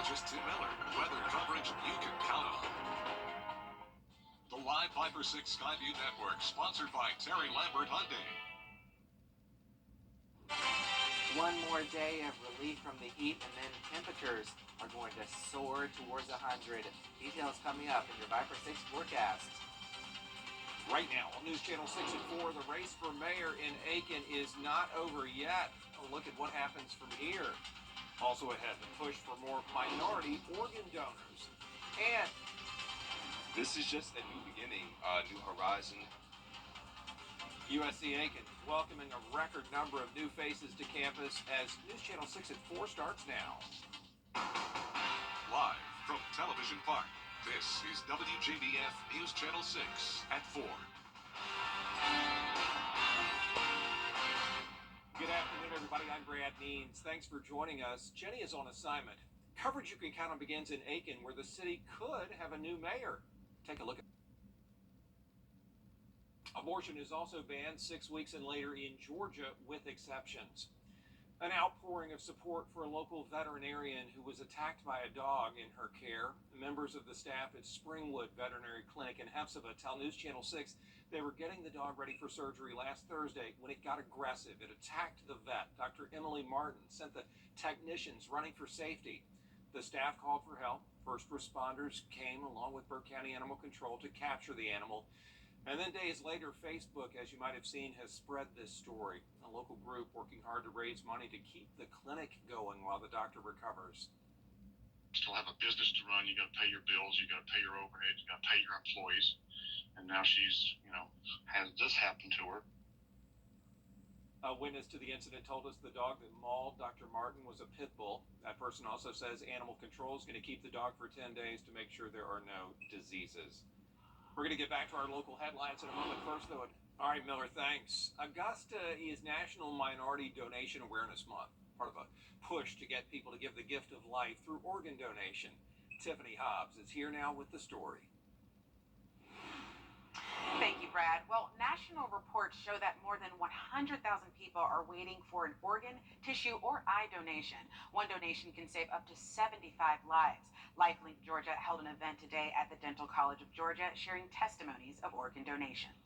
meteorologist Tim Miller. Weather coverage you can count on. The Live Viper 6 Skyview Network, sponsored by Terry Lambert Hyundai. One more day of relief from the heat, and then temperatures are going to soar towards 100. Details coming up in your Viper 6 forecast. Right now on News Channel 6 at 4, the race for mayor in Aiken is not over yet. A look at what happens from here. Also ahead, the push for more minority organ donors. And this is just a new beginning, a new horizon. USC Aiken welcoming a record number of new faces to campus as News Channel 6 at 4 starts now. Live from Television Park, this is WJBF News Channel 6 at 4. Good afternoon, everybody. I'm Brad Means. Thanks for joining us. Jenny is on assignment. Coverage you can count on begins in Aiken, where the city could have a new mayor. Take a look at. Abortion is also banned 6 weeks and later in Georgia, with exceptions. An outpouring of support for a local veterinarian who was attacked by a dog in her care. Members of the staff at Springwood Veterinary Clinic in Hephzibah tell News Channel 6 they were getting the dog ready for surgery last Thursday when it got aggressive. It attacked the vet. Dr. Emily Martin sent the technicians running for safety. The staff called for help. First responders came along with Burke County Animal Control to capture the animal. And then days later, Facebook, as you might have seen, has spread this story. A local group working hard to raise money to keep the clinic going while the doctor recovers. Still have a business to run. You got to pay your bills. You got to pay your overhead. You got to pay your employees. And now she's, has this happen to her. A witness to the incident told us the dog that mauled Dr. Martin was a pit bull. That person also says Animal Control is going to keep the dog for 10 days to make sure there are no diseases. We're going to get back to our local headlines in a moment. First, though, all right, Miller, thanks. Augusta is National Minority Donation Awareness Month, part of a push to get people to give the gift of life through organ donation. Tiffany Hobbs is here now with the story. Thank you, Brad. Well, national reports show that more than 100,000 people are waiting for an organ, tissue, or eye donation. One donation can save up to 75 lives. LifeLink Georgia held an event today at the Dental College of Georgia, sharing testimonies of organ donation.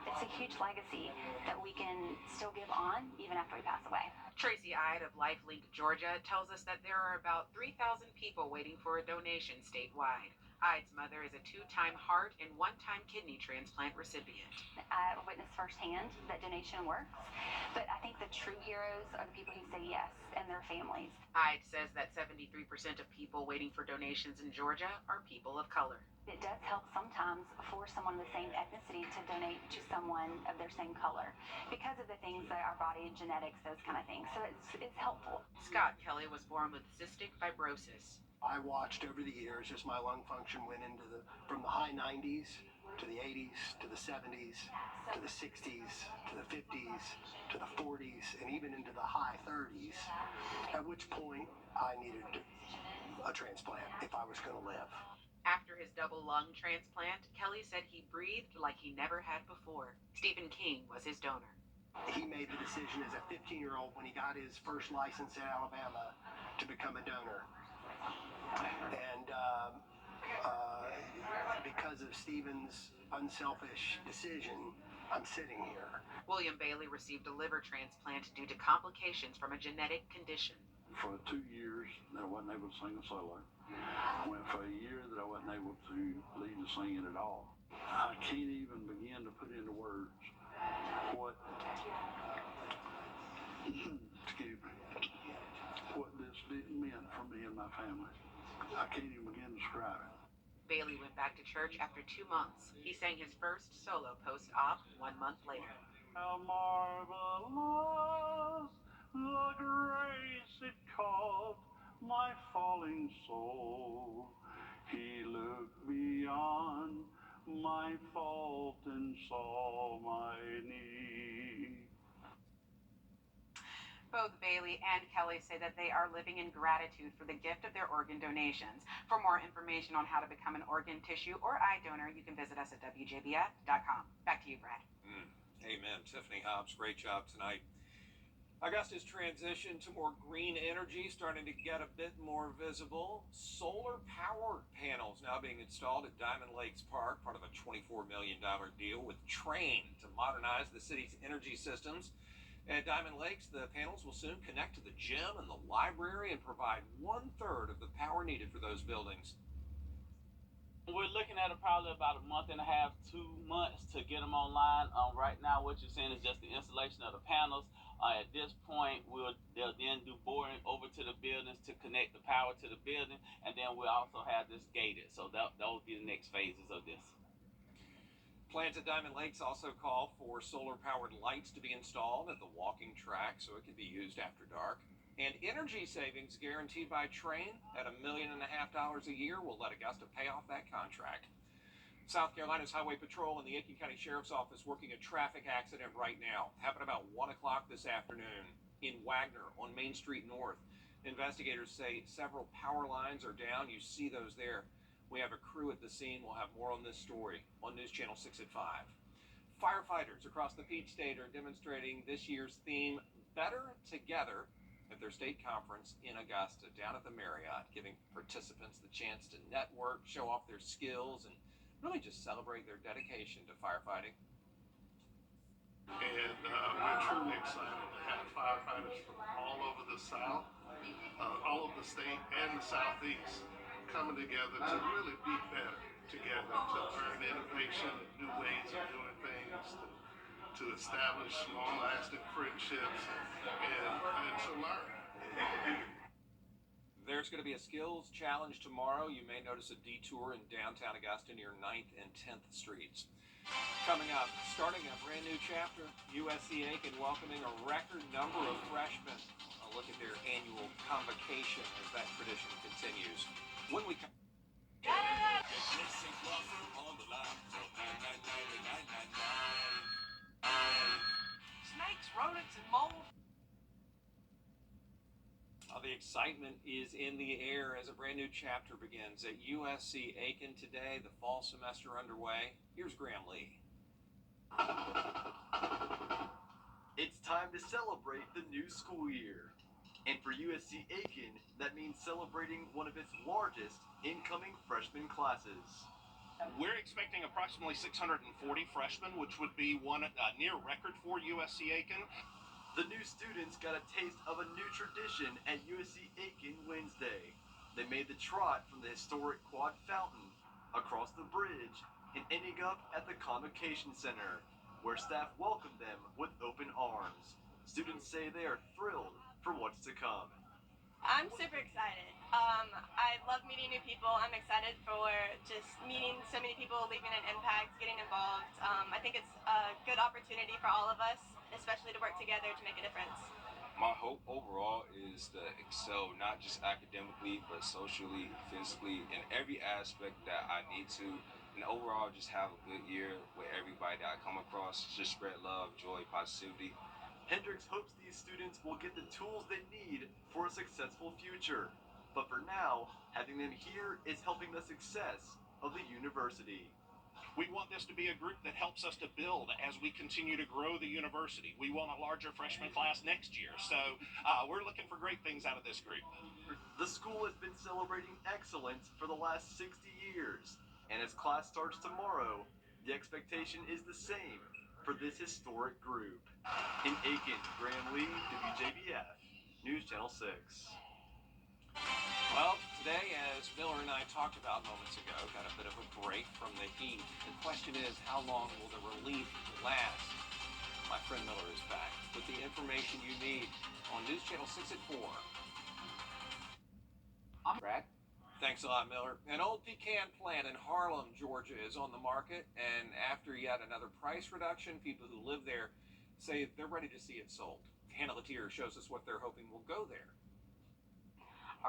It's a huge legacy that we can still give on even after we pass away. Tracy Ide of LifeLink Georgia tells us that there are about 3,000 people waiting for a donation statewide. Ide's mother is a 2-time heart and 1-time kidney transplant recipient. I witnessed firsthand that donation works, but I think the true heroes are the people who say yes and their families. Ide says that 73% of people waiting for donations in Georgia are people of color. It does help sometimes for someone of the same ethnicity to donate to someone of their same color because of the things that our body, genetics, those kind of things. So it's helpful. Scott Kelly was born with cystic fibrosis. I watched over the years as my lung function went into from the high 90s to the 80s to the 70s to the 60s to the 50s to the 40s and even into the high 30s, at which point I needed a transplant if I was going to live. After his double lung transplant, Kelly said he breathed like he never had before. Stephen King was his donor. He made the decision as a 15-year-old when he got his first license in Alabama to become a donor. And because of Stephen's unselfish decision, I'm sitting here. William Bailey received a liver transplant due to complications from a genetic condition. For 2 years, I wasn't able to sing a solo. I went for a year that I wasn't able to lead the singing at all. I can't even begin to put into words what excuse me, what this meant for me and my family. I can't even begin to describe it. Bailey went back to church after 2 months. He sang his first solo post-op 1 month later. How marvelous the grace it caught my falling soul. He looked beyond my fault and saw my need. Both Bailey and Kelly say that they are living in gratitude for the gift of their organ donations. For more information on how to become an organ, tissue, or eye donor, you can visit us at WJBF.com. Back to you, Brad. Amen. Tiffany Hobbs, great job tonight. Augusta's transition to more green energy starting to get a bit more visible. Solar power panels now being installed at Diamond Lakes Park, part of a $24 million deal with Train to modernize the city's energy systems. At Diamond Lakes, the panels will soon connect to the gym and the library and provide 1/3 of the power needed for those buildings. We're looking at probably about a month and a half, 2 months to get them online. Right now, what you're seeing is just the installation of the panels. At this point, they'll then do boring over to the buildings to connect the power to the building, and then we'll also have this gated. So that will be the next phases of this. Plans at Diamond Lakes also call for solar-powered lights to be installed at the walking track so it can be used after dark. And energy savings guaranteed by Train at $1.5 million a year will let Augusta pay off that contract. South Carolina's Highway Patrol and the Aiken County Sheriff's Office working a traffic accident right now. Happened about 1 o'clock this afternoon in Wagner on Main Street North. Investigators say several power lines are down. You see those there. We have a crew at the scene. We'll have more on this story on News Channel 6 at 5. Firefighters across the Peach State are demonstrating this year's theme, Better Together, at their state conference in Augusta, down at the Marriott, giving participants the chance to network, show off their skills, and really just celebrate their dedication to firefighting. And we're truly excited to have firefighters from all over the South, all of the state and the Southeast coming together to really be better together, to learn innovation and new ways of doing things, to establish long-lasting friendships, and to learn. There's going to be a skills challenge tomorrow. You may notice a detour in downtown Augusta near 9th and 10th Streets. Coming up, starting a brand new chapter, USC Aiken welcoming a record number of freshmen. A look at their annual convocation as that tradition continues. When we come... Snakes, rodents, and mold. The excitement is in the air as a brand new chapter begins at USC Aiken today. The fall semester underway. Here's Graham Lee. It's time to celebrate the new school year. And for USC Aiken, that means celebrating one of its largest incoming freshman classes. We're expecting approximately 640 freshmen, which would be one near record for USC Aiken. The new students got a taste of a new tradition at USC Aiken Wednesday. They made the trot from the historic Quad Fountain across the bridge and ending up at the Convocation Center, where staff welcomed them with open arms. Students say they are thrilled for what's to come. I'm super excited. I love meeting new people. I'm excited for just meeting so many people, leaving an impact, getting involved. I think it's a good opportunity for all of us, especially to work together to make a difference. My hope overall is to excel, not just academically, but socially, physically, in every aspect that I need to. And overall, just have a good year with everybody that I come across. Just spread love, joy, positivity. Hendricks hopes these students will get the tools they need for a successful future. But for now, having them here is helping the success of the university. We want this to be a group that helps us to build as we continue to grow the university. We want a larger freshman class next year. So we're looking for great things out of this group. The school has been celebrating excellence for the last 60 years. And as class starts tomorrow, the expectation is the same for this historic group. In Aiken, Graham Lee, WJBF, News Channel 6. Well, today, as Miller and I talked about moments ago, got a bit of a break from the heat. The question is, how long will the relief last? My friend Miller is back with the information you need on News Channel 6 at 4. Brad? Thanks a lot, Miller. An old pecan plant in Harlem, Georgia is on the market, and after yet another price reduction, people who live there say they're ready to see it sold. Hannah Latier shows us what they're hoping will go there.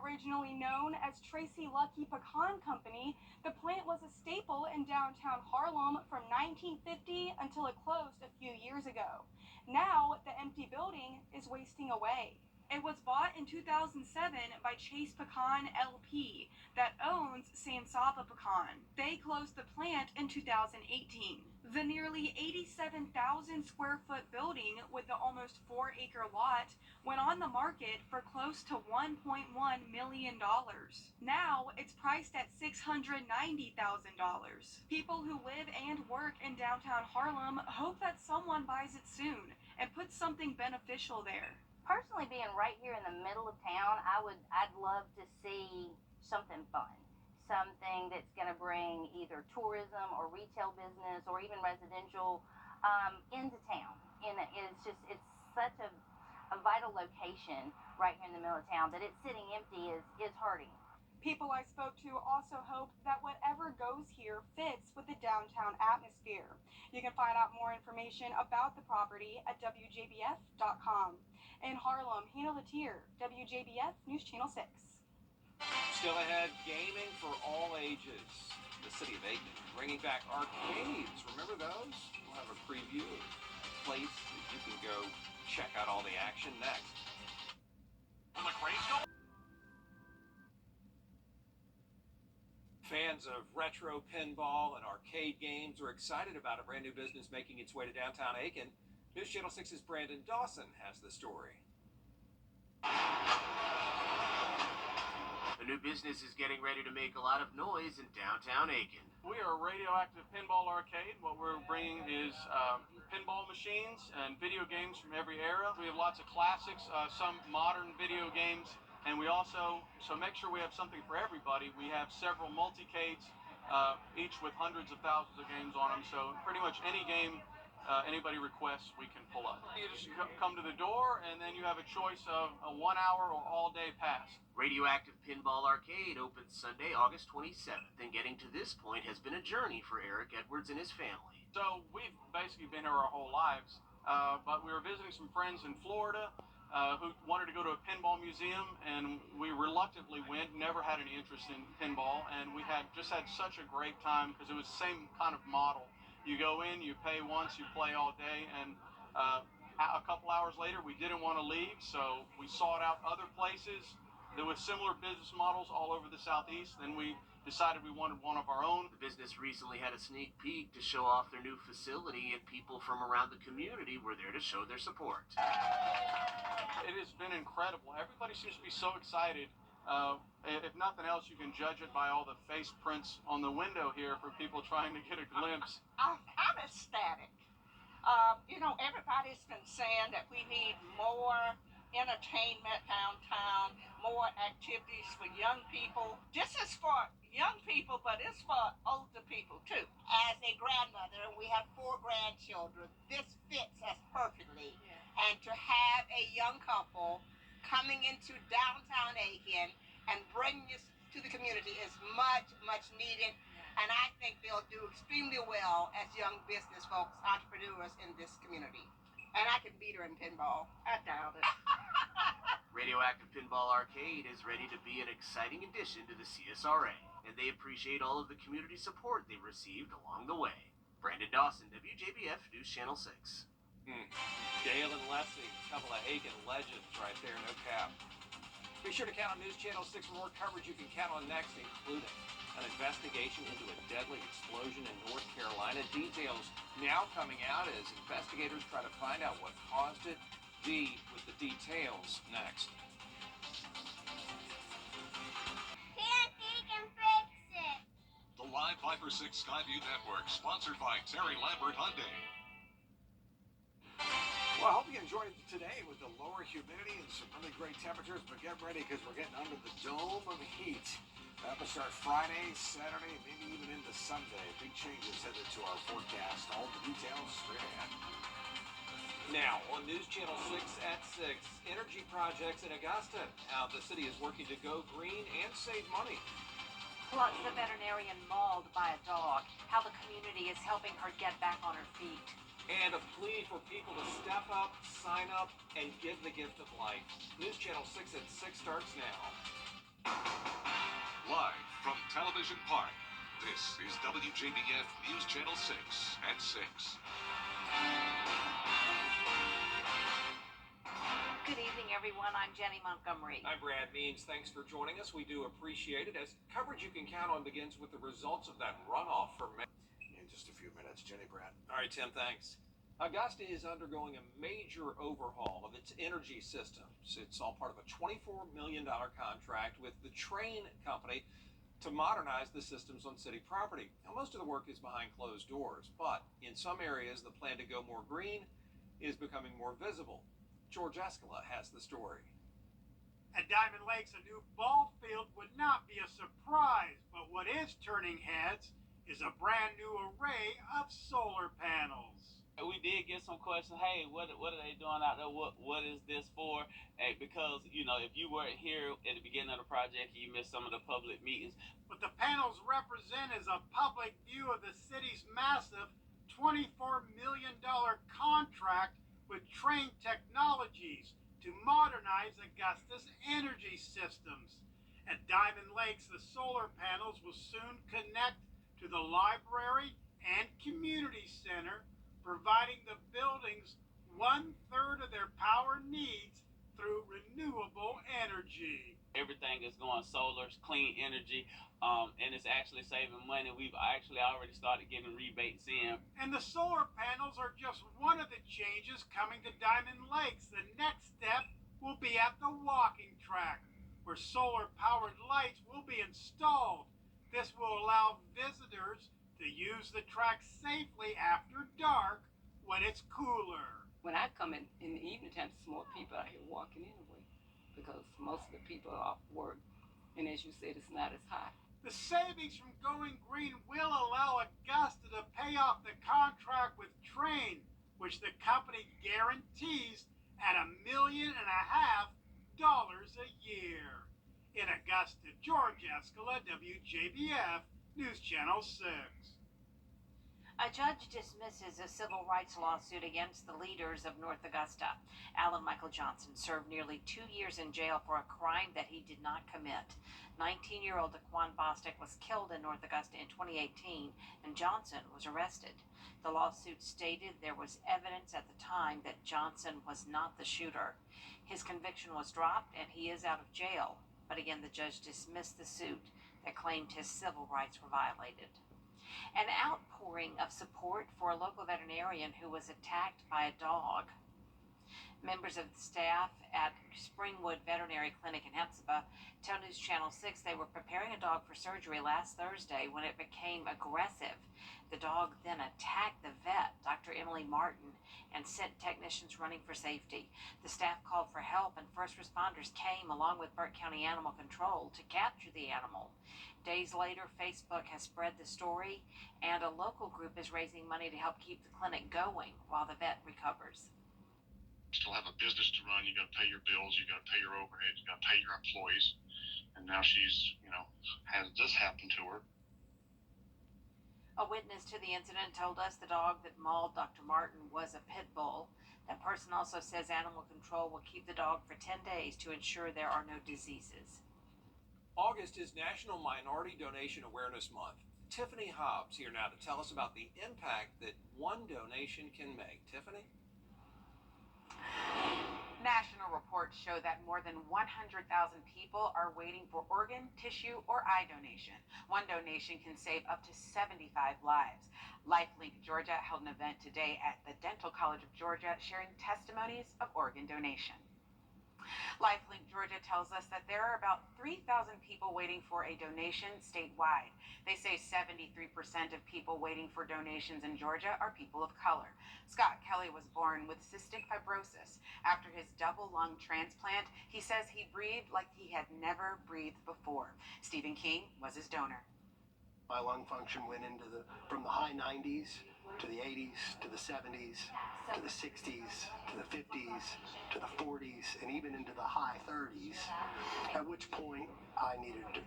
Originally known as Tracy Lucky Pecan Company, the plant was a staple in downtown Harlem from 1950 until it closed a few years ago. Now, the empty building is wasting away. It was bought in 2007 by Chase Pecan LP that owns San Saba Pecan. They closed the plant in 2018. The nearly 87,000 square foot building with the almost 4-acre lot went on the market for close to $1.1 million. Now it's priced at $690,000. People who live and work in downtown Harlem hope that someone buys it soon and puts something beneficial there. Personally, being right here in the middle of town, I'd love to see something fun. Something that's going to bring either tourism or retail business or even residential into town. And it's such a vital location right here in the middle of town that it's sitting empty is hurting. People I spoke to also hope that whatever goes here fits with the downtown atmosphere. You can find out more information about the property at WJBF.com. In Harlem, Hannah Latier, WJBF News Channel 6. Still ahead, gaming for all ages. The city of Aiken bringing back arcades. Remember those? We'll have a preview of a place that you can go check out all the action next. Fans of retro pinball and arcade games are excited about a brand new business making its way to downtown Aiken. News Channel 6's Brandon Dawson has the story. A new business is getting ready to make a lot of noise in downtown Aiken. We are Radioactive Pinball Arcade. What we're bringing is pinball machines and video games from every era. We have lots of classics, some modern video games, and we also, so make sure we have something for everybody. We have several multicades, each with hundreds of thousands of games on them, so pretty much any game anybody requests, we can pull up. You just come to the door, and then you have a choice of a 1 hour or all-day pass. Radioactive Pinball Arcade opens Sunday, August 27th, and getting to this point has been a journey for Eric Edwards and his family. So we've basically been here our whole lives, but we were visiting some friends in Florida who wanted to go to a pinball museum, and we reluctantly went, never had any interest in pinball, and we just had such a great time because it was the same kind of model. You go in, you pay once, you play all day, and a couple hours later, we didn't want to leave, so we sought out other places. There were similar business models all over the Southeast, and we decided we wanted one of our own. The business recently had a sneak peek to show off their new facility, and people from around the community were there to show their support. It has been incredible. Everybody seems to be so excited. If nothing else, you can judge it by all the face prints on the window here for people trying to get a glimpse. I'm ecstatic. Everybody's been saying that we need more entertainment downtown, more activities for young people. This is for young people, but it's for older people too. As a grandmother, and we have 4 grandchildren, this fits us perfectly. Yeah. And to have a young couple coming into downtown Aiken and bringing this to the community is much, much needed. And I think they'll do extremely well as young business folks, entrepreneurs in this community. And I can beat her in pinball. I doubt it. Radioactive Pinball Arcade is ready to be an exciting addition to the CSRA, and they appreciate all of the community support they received along the way. Brandon Dawson, WJBF News Channel 6. Dale and Leslie, a couple of Aiken legends right there, no cap. Be sure to count on News Channel 6 for more coverage you can count on next, including an investigation into a deadly explosion in North Carolina. Details now coming out as investigators try to find out what caused it. With the details next. He can fix it. The Live Viper 6 Skyview Network, sponsored by Terry Lambert Hyundai. Well, I hope you enjoyed today with the lower humidity and some really great temperatures, but get ready because we're getting under the dome of heat. That will start Friday, Saturday, maybe even into Sunday. Big changes headed to our forecast. All the details straight ahead. Now, on News Channel 6 at 6, energy projects in Augusta. How the city is working to go green and save money. Plus, the veterinarian mauled by a dog. How the community is helping her get back on her feet. And a plea for people to step up, sign up, and give the gift of life. News Channel 6 at 6 starts now. Live from Television Park, this is WJBF News Channel 6 at 6. Good evening, everyone. I'm Jenny Montgomery. I'm Brad Means. Thanks for joining us. We do appreciate it. As coverage you can count on begins with the results of that runoff for May. In just a few few minutes. Jenny Brand. All right, Tim, thanks. Augusta is undergoing a major overhaul of its energy systems. It's all part of a $24 million contract with the train company to modernize the systems on city property. Now, most of the work is behind closed doors, but in some areas, the plan to go more green is becoming more visible. George Escala has the story. At Diamond Lakes, a new ball field would not be a surprise, but what is turning heads is a brand new array of solar panels. We did get some questions. Hey, what are they doing out there? What is this for? Hey, because if you weren't here at the beginning of the project, you missed some of the public meetings. What the panels represent is a public view of the city's massive $24 million contract with Train Technologies to modernize Augusta's energy systems. At Diamond Lakes, the solar panels will soon connect to the library and community center, providing the buildings 1/3 of their power needs through renewable energy. Everything is going solar, clean energy, and it's actually saving money. We've actually already started getting rebates in. And the solar panels are just one of the changes coming to Diamond Lakes. The next step will be at the walking track, where solar-powered lights will be installed. This will allow visitors to use the track safely after dark when it's cooler. When I come in the evening time, there's more people out here walking anyway, because most of the people are off work, and as you said, it's not as hot. The savings from going green will allow Augusta to pay off the contract with Train, which the company guarantees at $1.5 million a year. In Augusta, George Escala, WJBF, News Channel 6. A judge dismisses a civil rights lawsuit against the leaders of North Augusta. Alan Michael Johnson served nearly 2 years in jail for a crime that he did not commit. 19-year-old Daquan Bostic was killed in North Augusta in 2018, and Johnson was arrested. The lawsuit stated there was evidence at the time that Johnson was not the shooter. His conviction was dropped, and he is out of jail. But again, the judge dismissed the suit that claimed his civil rights were violated. An outpouring of support for a local veterinarian who was attacked by a dog. Members of the staff at Springwood Veterinary Clinic in Hepzibah tell News Channel 6 they were preparing a dog for surgery last Thursday when it became aggressive. The dog then attacked the vet, Dr. Emily Martin, and sent technicians running for safety. The staff called for help, and first responders came along with Burke County Animal Control to capture the animal. Days later, Facebook has spread the story, and a local group is raising money to help keep the clinic going while the vet recovers. Still have a business to run. You got to pay your bills. You got to pay your overhead. You got to pay your employees. And now she's, has this happen to her. A witness to the incident told us the dog that mauled Dr. Martin was a pit bull. That person also says animal control will keep the dog for 10 days to ensure there are no diseases. August is National Minority Donation Awareness Month. Tiffany Hobbs here now to tell us about the impact that one donation can make. Tiffany? National reports show that more than 100,000 people are waiting for organ, tissue, or eye donation. One donation can save up to 75 lives. LifeLink Georgia held an event today at the Dental College of Georgia sharing testimonies of organ donation. LifeLink Georgia tells us that there are about 3,000 people waiting for a donation statewide. They say 73% of people waiting for donations in Georgia are people of color. Scott Kelly was born with cystic fibrosis. After his double lung transplant, he says he breathed like he had never breathed before. Stephen King was his donor. My lung function went from the high 90s to the 80s, to the 70s, to the 60s, to the 50s, to the 40s, and even into the high 30s, at which point I needed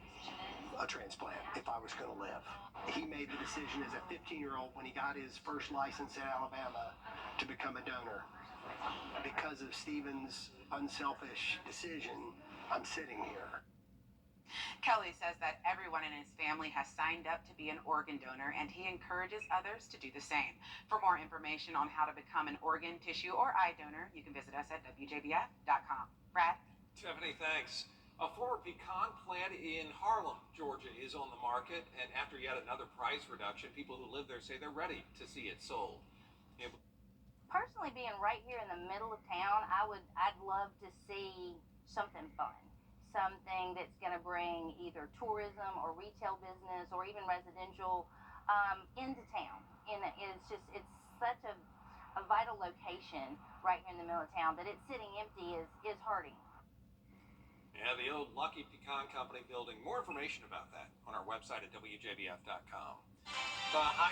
a transplant if I was going to live. He made the decision as a 15-year-old when he got his first license in Alabama to become a donor. Because of Stephen's unselfish decision, I'm sitting here. Kelly says that everyone in his family has signed up to be an organ donor, and he encourages others to do the same. For more information on how to become an organ, tissue, or eye donor, you can visit us at WJBF.com. Brad? Tiffany, thanks. A former pecan plant in Harlem, Georgia, is on the market, and after yet another price reduction, people who live there say they're ready to see it sold. Personally, being right here in the middle of town, I'd love to see something fun, something that's going to bring either tourism or retail business or even residential into town. And it's such a vital location right here in the middle of town that it's sitting empty is hurting. Yeah, the old Lucky Pecan Company building. More information about that on our website at WJBF.com.